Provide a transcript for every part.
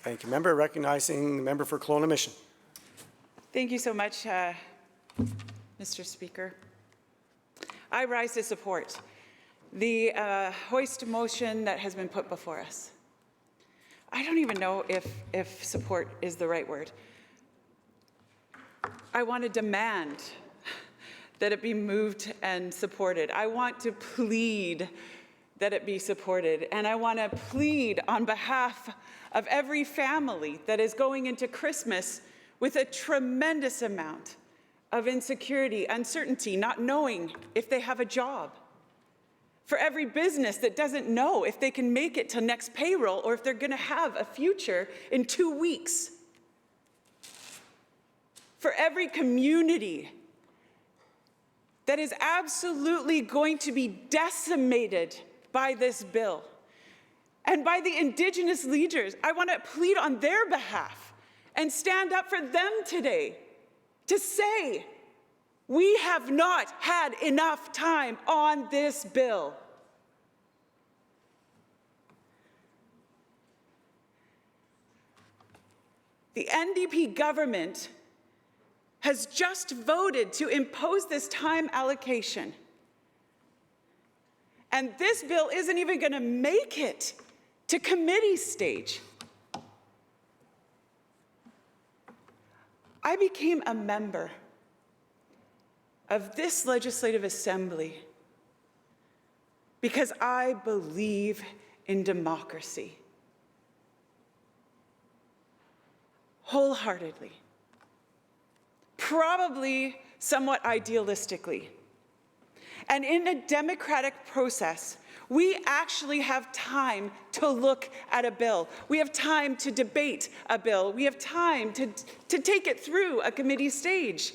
Thank you, member. Recognizing the member for Kelowna Mission. Thank you so much, Mr. Speaker. I rise to support the hoist motion that has been put before us. I don't even know if support is the right word. I want to demand that it be moved and supported. I want to plead that it be supported. And I want to plead on behalf of every family that is going into Christmas with a tremendous amount of insecurity, uncertainty, not knowing if they have a job. For every business that doesn't know if they can make it to next payroll or if they're going to have a future in 2 weeks. For every community that is absolutely going to be decimated by this bill. And by the Indigenous leaders, I want to plead on their behalf and stand up for them today to say, we have not had enough time on this bill. The NDP government has just voted to impose this time allocation. And this bill isn't even going to make it to committee stage. I became a member of this Legislative Assembly because I believe in democracy. Wholeheartedly. Probably somewhat idealistically. And in a democratic process, we actually have time to look at a bill. We have time to debate a bill. We have time to take it through a committee stage.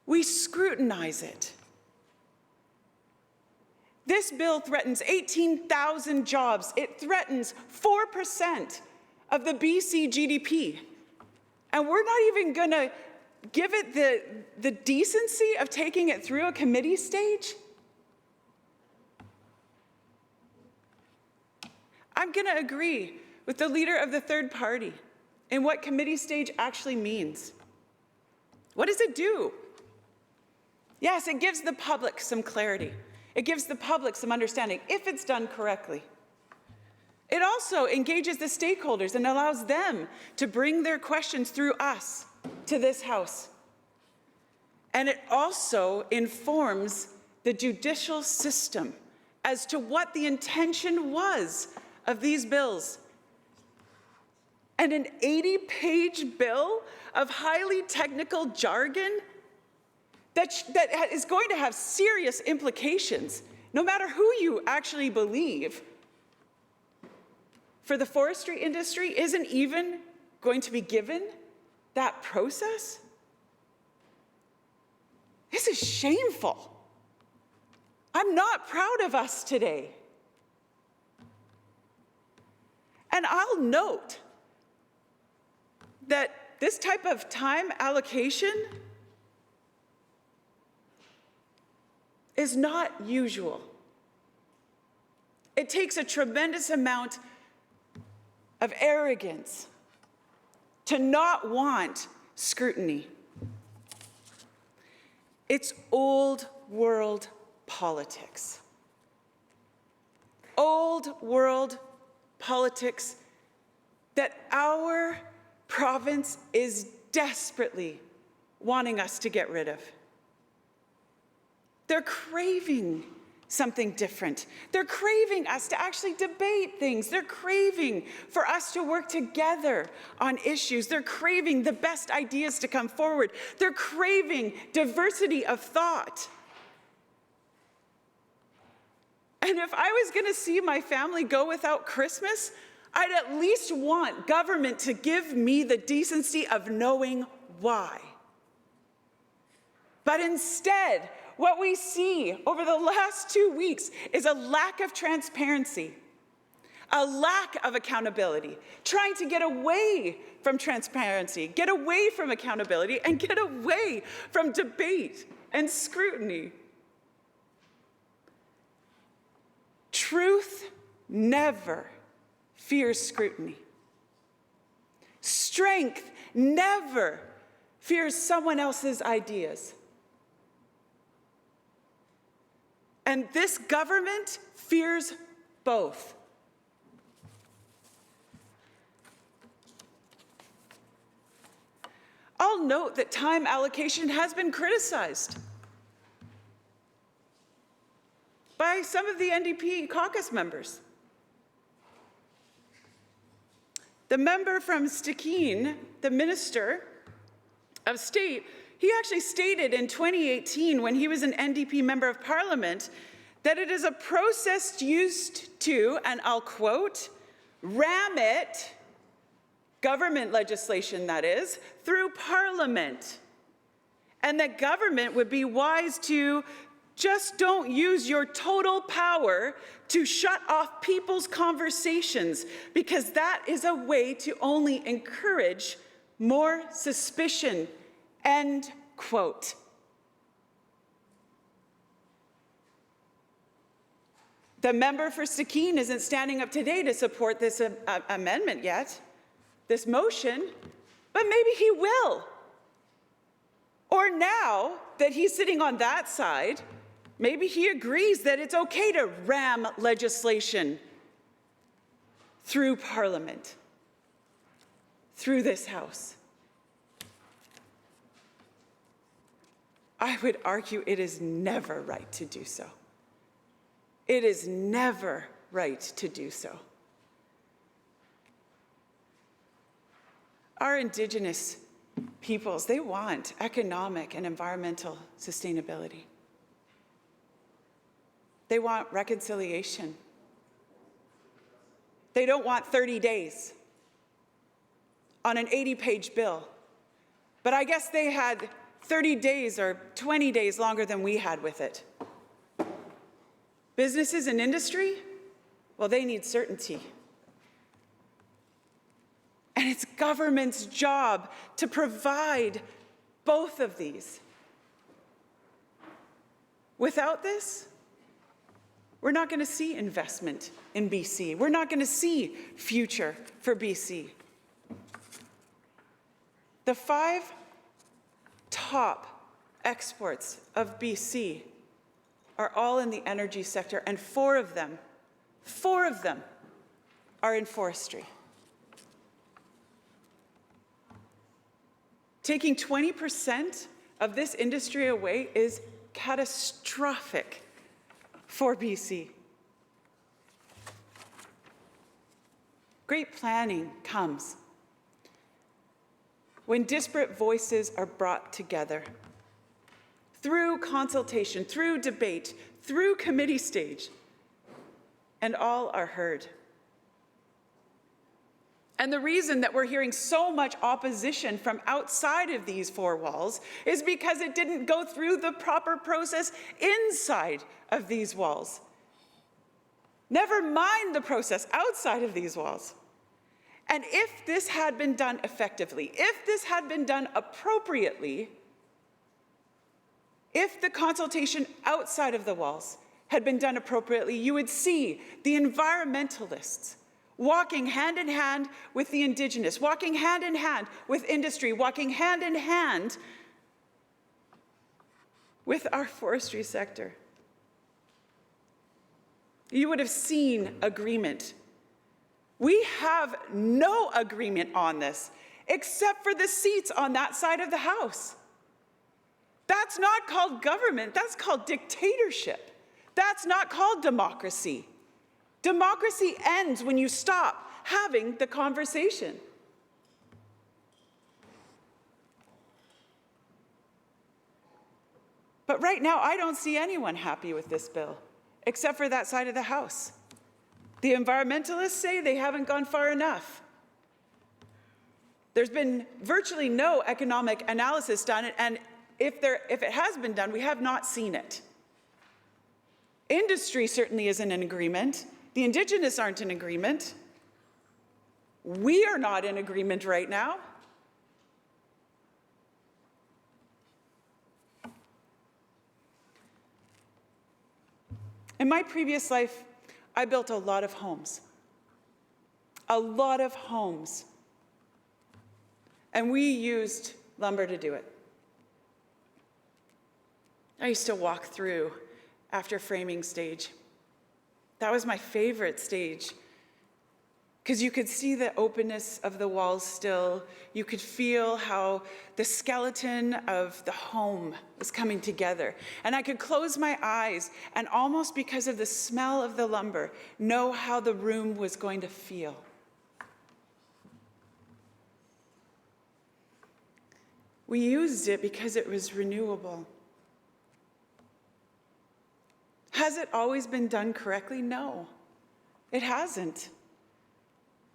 We scrutinize it. This bill threatens 18,000 jobs. It threatens 4% of the BC GDP. And we're not even going to give it the decency of taking it through a committee stage? I'm going to agree with the leader of the third party in what committee stage actually means. What does it do? Yes, it gives the public some clarity. It gives the public some understanding if it's done correctly. It also engages the stakeholders and allows them to bring their questions through us to this House. And it also informs the judicial system as to what the intention was of these bills. And an 80-page bill of highly technical jargon that is going to have serious implications, no matter who you actually believe, for the forestry industry isn't even going to be given that process? This is shameful. I'm not proud of us today. And I'll note that this type of time allocation is not usual. It takes a tremendous amount of arrogance to not want scrutiny. It's old world politics. Old world politics that our province is desperately wanting us to get rid of. They're craving something different. They're craving us to actually debate things. They're craving for us to work together on issues. They're craving the best ideas to come forward. They're craving diversity of thought. And if I was going to see my family go without Christmas, I'd at least want government to give me the decency of knowing why. But instead, what we see over the last 2 weeks is a lack of transparency, a lack of accountability, trying to get away from transparency, get away from accountability, and get away from debate and scrutiny. Truth never fears scrutiny. Strength never fears someone else's ideas. And this government fears both. I'll note that time allocation has been criticized by some of the NDP caucus members. The member from Stikine, the Minister of State, he actually stated in 2018 when he was an NDP Member of Parliament that it is a process used to, and I'll quote, ram it, government legislation that is, through Parliament. And that government would be wise to just don't use your total power to shut off people's conversations, because that is a way to only encourage more suspicion, end quote. The member for Stikine isn't standing up today to support this amendment yet, this motion, but maybe he will. Or now that he's sitting on that side, maybe he agrees that it's okay to ram legislation through Parliament, through this House. I would argue it is never right to do so. It is never right to do so. Our Indigenous peoples, they want economic and environmental sustainability. They want reconciliation. They don't want 30 days on an 80-page bill. But I guess they had 30 days or 20 days longer than we had with it. Businesses and industry, well, they need certainty. And it's government's job to provide both of these. Without this, we're not going to see investment in BC. We're not going to see future for BC. The 5 top exports of BC are all in the energy sector, and 4 of them are in forestry. Taking 20% of this industry away is catastrophic for BC. Great planning comes when disparate voices are brought together through consultation, through debate, through committee stage, and all are heard. And the reason that we're hearing so much opposition from outside of these 4 walls is because it didn't go through the proper process inside of these walls. Never mind the process outside of these walls. And if this had been done effectively, if this had been done appropriately, if the consultation outside of the walls had been done appropriately, you would see the environmentalists walking hand in hand with the Indigenous, walking hand in hand with industry, walking hand in hand with our forestry sector. You would have seen agreement. We have no agreement on this, except for the seats on that side of the House. That's not called government, that's called dictatorship. That's not called democracy. Democracy ends when you stop having the conversation. But right now, I don't see anyone happy with this bill, except for that side of the House. The environmentalists say they haven't gone far enough. There's been virtually no economic analysis done, and if it has been done, we have not seen it. Industry certainly isn't in agreement. The Indigenous aren't in agreement. We are not in agreement right now. In my previous life, I built a lot of homes. A lot of homes. and we used lumber to do it. I used to walk through after framing stage. That was my favorite stage, because you could see the openness of the walls still. You could feel how the skeleton of the home was coming together. And I could close my eyes and, almost because of the smell of the lumber, know how the room was going to feel. We used it because it was renewable. Has it always been done correctly? No, it hasn't.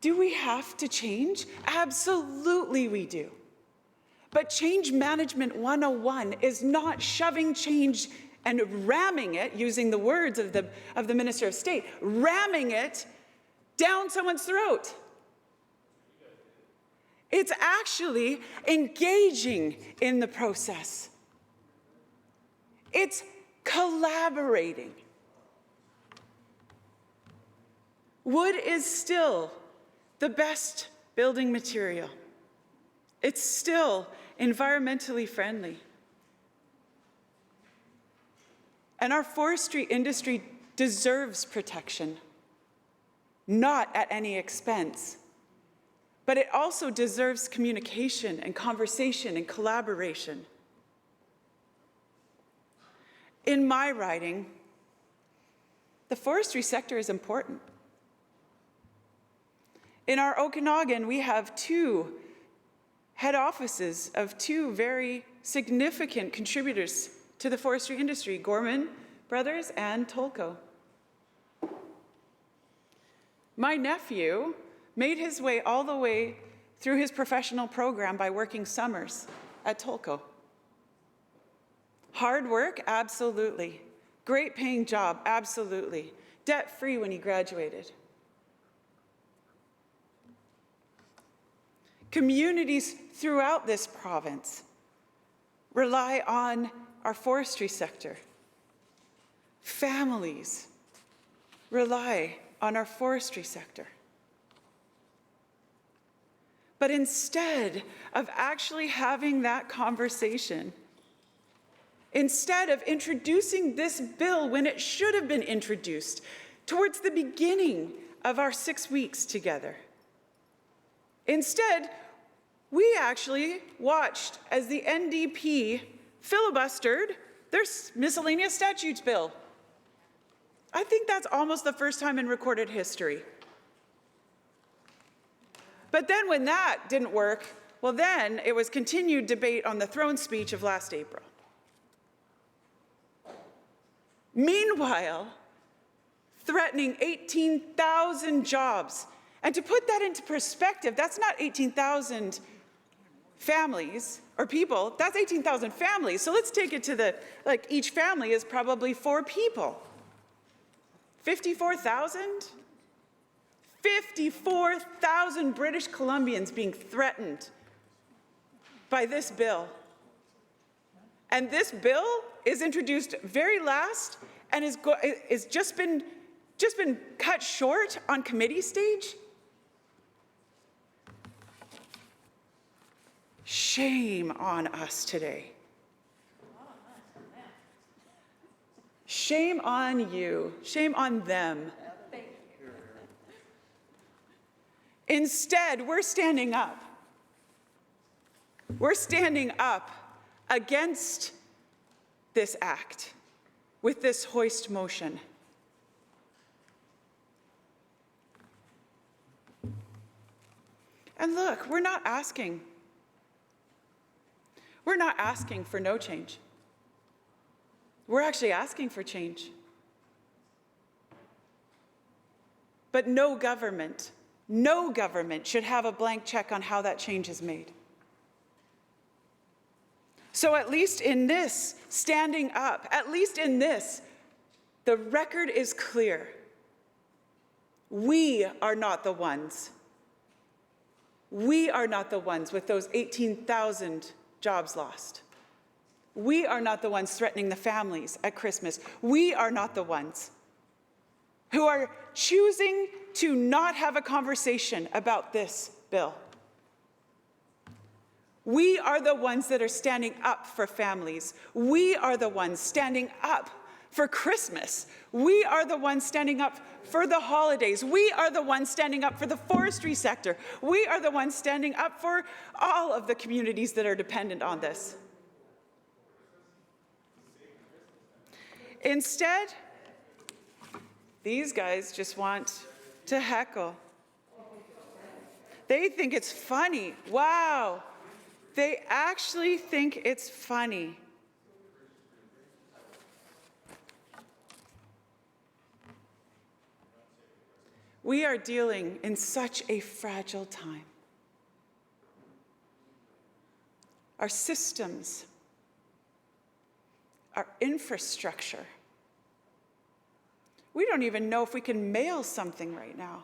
Do we have to change? Absolutely we do. But Change Management 101 is not shoving change and ramming it, using the words of the Minister of State, ramming it down someone's throat. It's actually engaging in the process. It's collaborating. Wood is still the best building material. It's still environmentally friendly. And our forestry industry deserves protection, not at any expense. But it also deserves communication and conversation and collaboration. In my riding, the forestry sector is important. In our Okanagan, we have 2 head offices of 2 very significant contributors to the forestry industry, Gorman Brothers and Tolko. My nephew made his way all the way through his professional program by working summers at Tolko. Hard work? Absolutely. Great paying job? Absolutely. Debt-free when he graduated. Communities throughout this province rely on our forestry sector. Families rely on our forestry sector. But instead of actually having that conversation, instead of introducing this bill when it should have been introduced towards the beginning of our 6 weeks together, instead, we actually watched as the NDP filibustered their miscellaneous statutes bill. I think that's almost the first time in recorded history. But then when that didn't work, well, then it was continued debate on the throne speech of last April. Meanwhile, threatening 18,000 jobs. And to put that into perspective, that's not 18,000 families or people, that's 18,000 families. So let's take it to each family is probably 4 people. 54,000? 54,000 British Columbians being threatened by this bill. And this bill is introduced very last and is just been cut short on committee stage. Shame on us today. Shame on you. Shame on them. Instead, we're standing up. We're standing up against this act with this hoist motion. And look, we're not asking for no change. We're actually asking for change. But no government should have a blank check on how that change is made. So at least in this, standing up, at least in this, the record is clear. We are not the ones. We are not the ones with those 18,000 jobs lost. We are not the ones threatening the families at Christmas. We are not the ones who are choosing to not have a conversation about this bill. We are the ones that are standing up for families. We are the ones standing up for Christmas. We are the ones standing up for the holidays. We are the ones standing up for the forestry sector. We are the ones standing up for all of the communities that are dependent on this. Instead, these guys just want to heckle. They think it's funny. Wow. They actually think it's funny. We are dealing in such a fragile time. Our systems, our infrastructure. We don't even know if we can mail something right now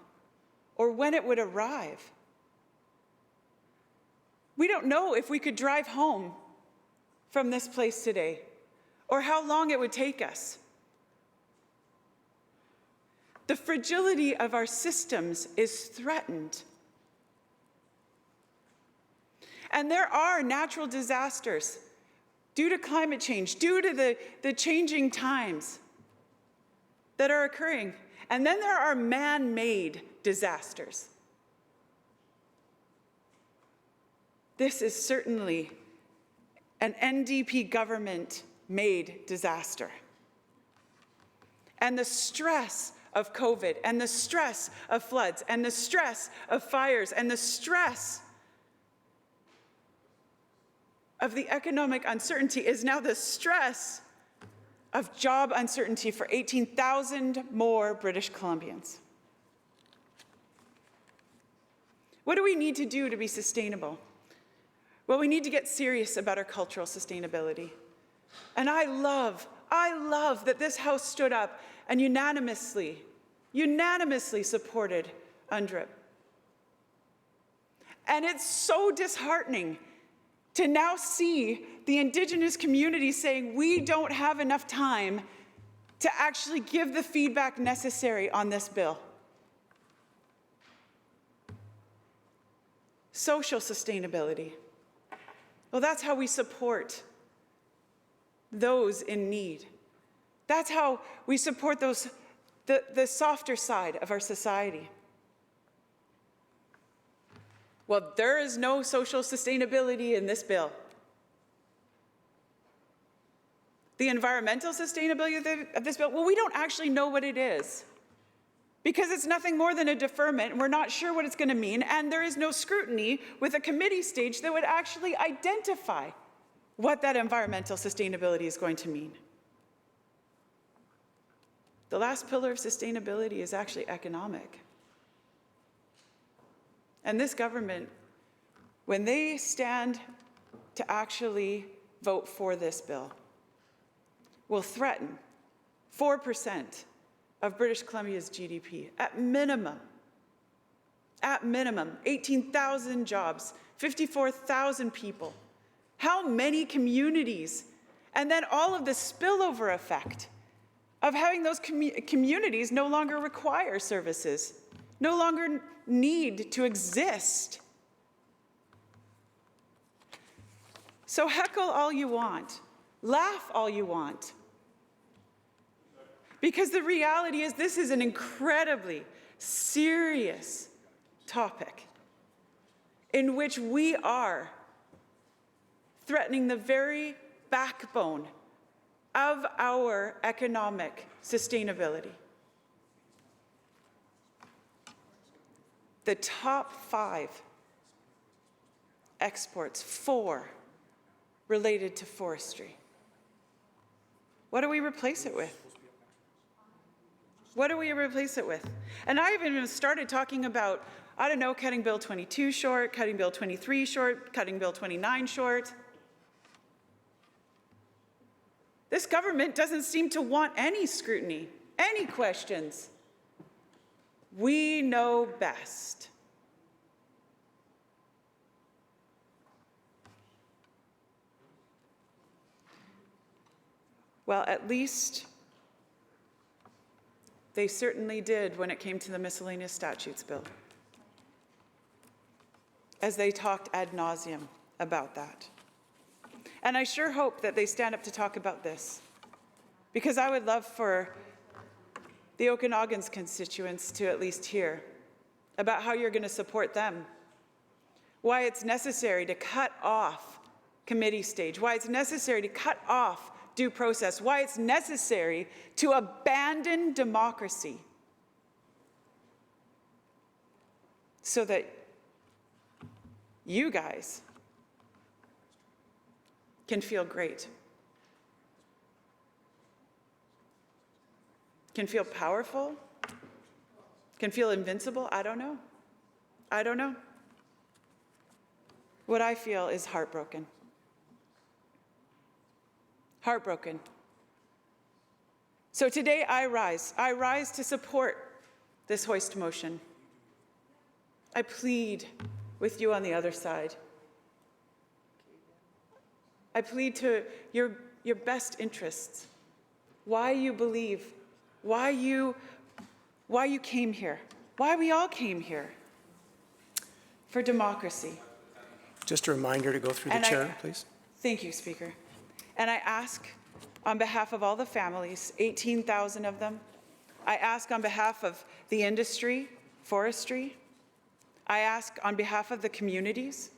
or when it would arrive. We don't know if we could drive home from this place today or how long it would take us. The fragility of our systems is threatened. And there are natural disasters due to climate change, due to the changing times that are occurring. And then there are man-made disasters. This is certainly an NDP government-made disaster. And the stress of COVID, and the stress of floods, and the stress of fires, and the stress of the economic uncertainty is now the stress of job uncertainty for 18,000 more British Columbians. What do we need to do to be sustainable? Well, we need to get serious about our cultural sustainability. And I love that this House stood up and unanimously supported UNDRIP. And it's so disheartening to now see the Indigenous community saying we don't have enough time to actually give the feedback necessary on this bill. Social sustainability. Well, that's how we support those in need. That's how we support those, the softer side of our society. Well, there is no social sustainability in this bill. The environmental sustainability of this bill, well, we don't actually know what it is because it's nothing more than a deferment, and we're not sure what it's going to mean, and there is no scrutiny with a committee stage that would actually identify what that environmental sustainability is going to mean. The last pillar of sustainability is actually economic. And this government, when they stand to actually vote for this bill, will threaten 4% of British Columbia's GDP, at minimum, 18,000 jobs, 54,000 people. How many communities? And then all of the spillover effect of having those communities no longer require services, no longer need to exist. So heckle all you want, laugh all you want, because the reality is this is an incredibly serious topic in which we are threatening the very backbone of our economic sustainability. The top 5 exports, 4 related to forestry. What do we replace it with? What do we replace it with? And I even started talking about, I don't know, cutting Bill 22 short, cutting Bill 23 short, cutting Bill 29 short. This government doesn't seem to want any scrutiny, any questions. We know best. Well, at least they certainly did when it came to the Miscellaneous Statutes Bill, as they talked ad nauseum about that. And I sure hope that they stand up to talk about this, because I would love for the Okanagan's constituents to at least hear about how you're going to support them, why it's necessary to cut off committee stage, why it's necessary to cut off due process, why it's necessary to abandon democracy so that you guys can feel great, can feel powerful, can feel invincible. I don't know. I don't know. What I feel is heartbroken. Heartbroken. So today I rise. I rise to support this hoist motion. I plead with you on the other side. I plead to your best interests, why you believe, why you came here, why we all came here, for democracy. Just a reminder to go through the chair, please. Thank you, Speaker. And I ask on behalf of all the families, 18,000 of them, I ask on behalf of the industry, forestry, I ask on behalf of the communities,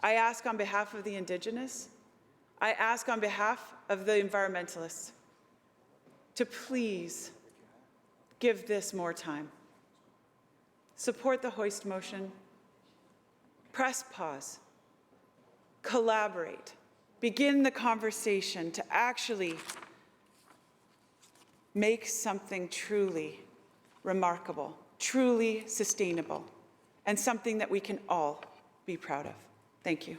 I ask on behalf of the Indigenous, I ask on behalf of the environmentalists to please give this more time. Support the hoist motion, press pause, collaborate, begin the conversation to actually make something truly remarkable, truly sustainable, and something that we can all be proud of. Thank you.